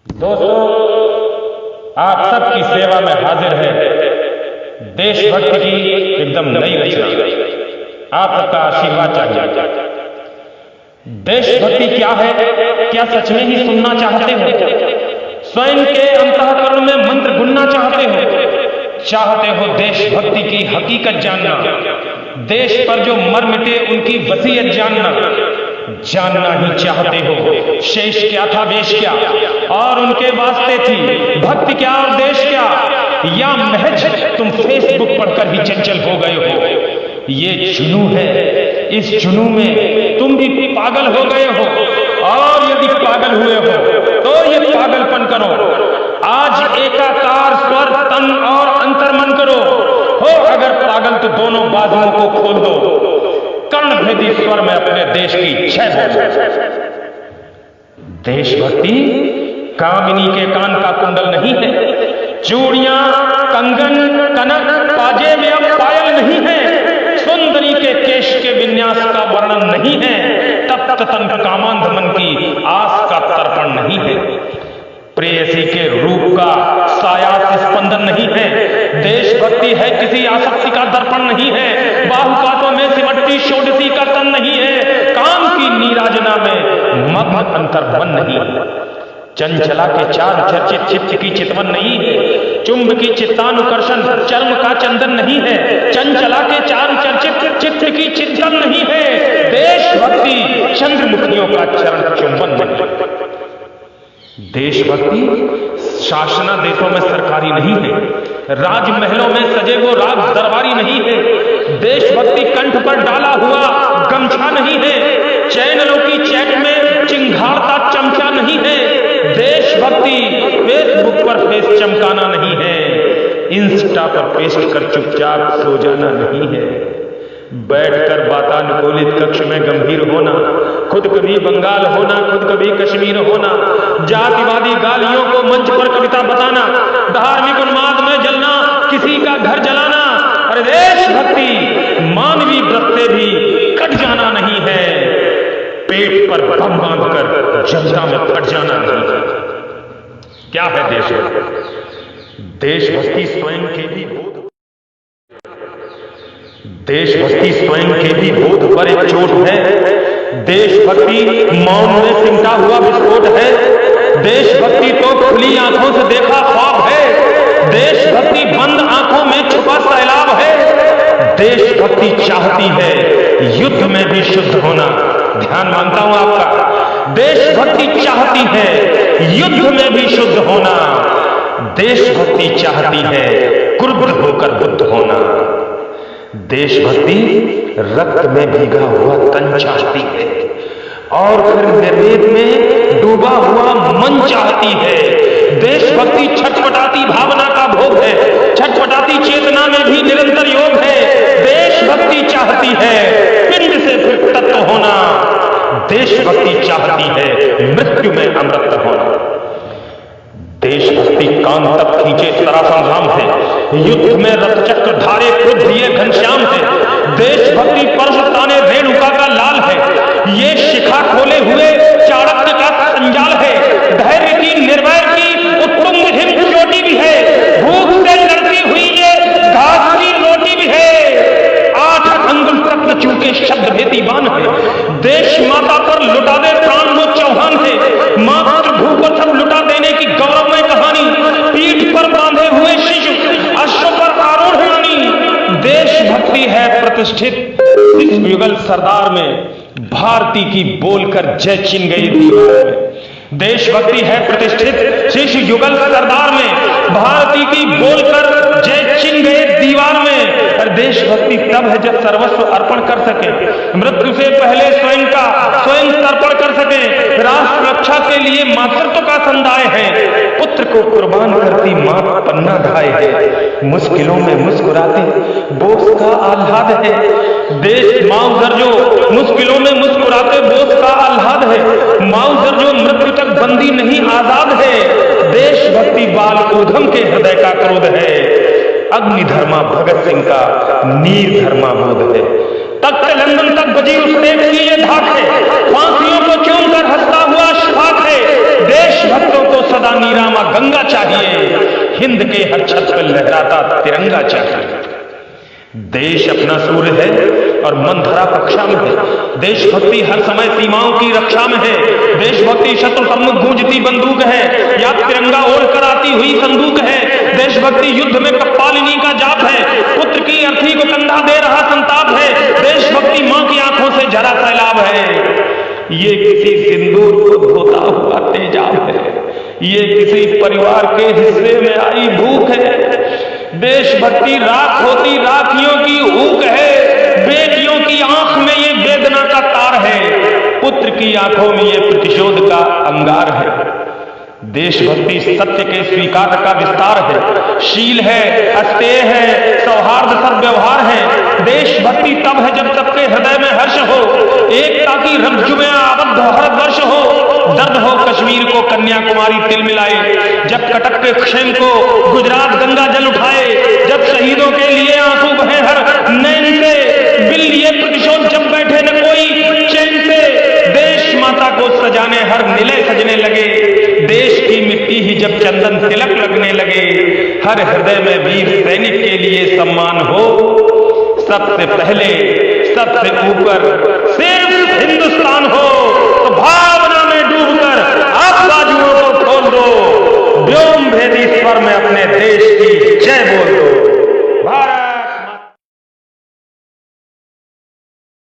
दोस्तों, आप सबकी सेवा में हाजिर है देशभक्ति की एकदम नई रचना। आप सबका आशीर्वाद चाहिए। देशभक्ति क्या है, क्या सच में ही सुनना चाहते हो? स्वयं के अंतःकरण में मंत्र गुनना चाहते हो देशभक्ति की हकीकत जानना, देश पर जो मर मिटे उनकी वसीयत जानना ही चाहते हो। शेष क्या था, वेश क्या और उनके वास्ते थी भक्ति क्या और देश क्या, या महज तुम फेसबुक पढ़कर ही चंचल हो गए हो? ये जुनून है, इस जुनून में तुम भी पागल हो गए हो। और यदि पागल हुए हो तो ये पागलपन करो। आज एकाकार स्वर तन और अंतर्मन करो। हो अगर पागल तो दोनों बाजुओं को खोल दो, कर्ण भेदी स्वर में अपने देश की जय बोलो। देशभक्ति कामिनी के कान का कुंडल नहीं है, चूड़ियां कंगन कनक पाजेब या पायल नहीं है, सुंदरी के केश के विन्यास का वर्णन नहीं है, तप्त तन कामांध मन की आस का तर्पण नहीं है, प्रेयसी के रूप का सायास स्पंदन नहीं है। देशभक्ति है किसी आसक्ति का दर्पण नहीं है, बाहुकातों में सिमटती षोडशी का तन नहीं है, काम की नीराजना में मग्न अंतर्बन नहीं है, चंचला के चार चर्चित चित्त की चितवन नहीं है, चुंब की चित्तानुकर्षण चर्म का चंदन नहीं है, चंचला के चार चर्चित चित्त की चिंतन नहीं है, देशभक्ति चंद्रमुखियों का चरण चुंबन नहीं है। देशभक्ति शासनादेशों में सरकारी नहीं है, राजमहलों में सजे वो राज दरबारी नहीं है, देशभक्ति कंठ पर डाला हुआ गमछा नहीं है, चैनलों की चैट में चिंगारता चमचा नहीं है, देशभक्ति फेसबुक पर फेस चमकाना नहीं है, इंस्टा पर पेस्ट कर चुपचाप सो जाना नहीं है, बैठकर वातानुकूलित कक्ष में गंभीर होना, खुद कभी बंगाल होना, खुद कभी कश्मीर होना, जातिवादी गालियों को मंच पर कविता बताना, धार्मिक उन्माद में जलना, किसी का घर जलाना। अरे देशभक्ति मानवीय व्रत से भी कट जाना नहीं है, पेट पर बम बांधकर जनता में फट जाना नहीं है। क्या है देशभक्ति? देशभक्ति स्वयं के भी बोध, देशभक्ति स्वयं के भी बोध पर एक चोट है, देशभक्ति मौन में सिमटा हुआ विस्फोट है, देशभक्ति तो खुली आंखों से देखा ख्वाब है, देशभक्ति बंद आंखों में छुपा सैलाब है, देशभक्ति चाहती है युद्ध में भी शुद्ध होना। ध्यान मांगता हूं आपका, देशभक्ति चाहती है युद्ध में भी शुद्ध होना, देशभक्ति चाहती है क्रुद्ध होकर बुद्ध होना, देशभक्ति रक्त में भीगा हुआ तन चाहती है और फिर निर्वेद में डूबा हुआ मन चाहती है, देशभक्ति छटपटाती भावना का भोग है, छटपटाती चेतना में भी निरंतर योग है, देशभक्ति चाहती है पिंड से फिर तत्व होना, देशभक्ति चाहती है मृत्यु में अमृत होना। देशभक्ति कान तक खींचे तरासंग्राम है, युद्ध में रथचक्र धारे क्रुद्ध ये घनश्याम है, देशभक्ति परश ताने रेणुका का लाल है, ये शिखा खोले हुए चाणक्य का संजाल है, धैर्य की निर्भय की उत्तुंग हिम चोटी भी है, भूख से लड़ती हुई ये घास की रोटी भी है, 8 अंगुल तक न चूके शब्द भेदी बान है, देश माता पर लुटा दे प्राण वो चौहान है, मातृभू को सब लुटा देने की गौरवमय कहानी, पीठ पर बांधे हुए शिशु अश्व पर आरूढ़ रानी, देशभक्ति है प्रतिष्ठित इस युगल सरदार में, भारती की बोलकर जय चिन गई दीवार में, देशभक्ति है प्रतिष्ठित शिशु युगल सरदार में, भारती की बोलकर जय चिन गए दीवार में। देशभक्ति तब है जब सर्वस्व अर्पण कर सके, मृत्यु से पहले स्वयं तर्पण कर सके, राष्ट्र रक्षा के लिए मातृत्व का संदाय है, पुत्र को कुर्बान करती मां पन्ना ढाए है, मुश्किलों में मुस्कुराते बोस का आह्लाद है, देश माउजर जो मुश्किलों में मुस्कुराते बोस का आह्लाद है, माउजर जो मृत्यु तक बंदी नहीं आजाद है, देशभक्ति बाल ऊधम के हृदय का क्रोध है, अग्निधर्मा भगत सिंह का नीर धर्मा बोध है, तख्त लंदन तक बजी उस देश की ये धाक है, फांसियों को चूम कर हंसता हुआ शफाक है, देशभक्तों को सदा मां गंगा चाहिए, हिंद के हर छत पर लहराता तिरंगा चाहिए। देश अपना सूर्य है और मंथरा कक्षा में है। देशभक्ति हर समय सीमाओं की रक्षा में है। देशभक्ति शत्रु सम्मुख गूंजती बंदूक है या तिरंगा ओढ़कर आती हुई संदूक है। देशभक्ति युद्ध में कप्पालिनी का जाप है, पुत्र की अर्थी को कंधा दे रहा संताप है। देशभक्ति मां की आंखों से झरा सैलाब है। ये किसी सिंदूर को धोता हुआ तेजाब है, ये किसी परिवार के हिस्से में आई भूख है। देशभक्ति राख होती राखियों की ऊक है, बेटियों की आंख में ये वेदना का तार है, पुत्र की आंखों में ये प्रतिशोध का अंगार है। देशभक्ति सत्य के स्वीकार का विस्तार है, शील है, अस्तेय है, सौहार्द सद्व्यवहार है। देशभक्ति तब है जब सबके हृदय में हर्ष हो, एकता की रज्जु में आबद्ध भारतवर्ष हो। दर्द हो कश्मीर को कन्याकुमारी तिल मिलाए, जब कटक के क्षेम को गुजरात गंगा जल उठाए, जब शहीदों के लिए आंसू बहे हर नैन से, बिल लिए प्रतिशोध जब बैठे न कोई चैन से। देश माता को सजाने हर निलय सजने लगे, देश की मिट्टी ही जब चंदन तिलक लगने लगे। हर हृदय में वीर सैनिक के लिए सम्मान हो, सबसे पहले सबसे ऊपर सिर्फ हिंदुस्तान हो। तो भावना में डूबकर आप बाजुओं को खोल दो, व्योम भेदी स्वर में अपने देश की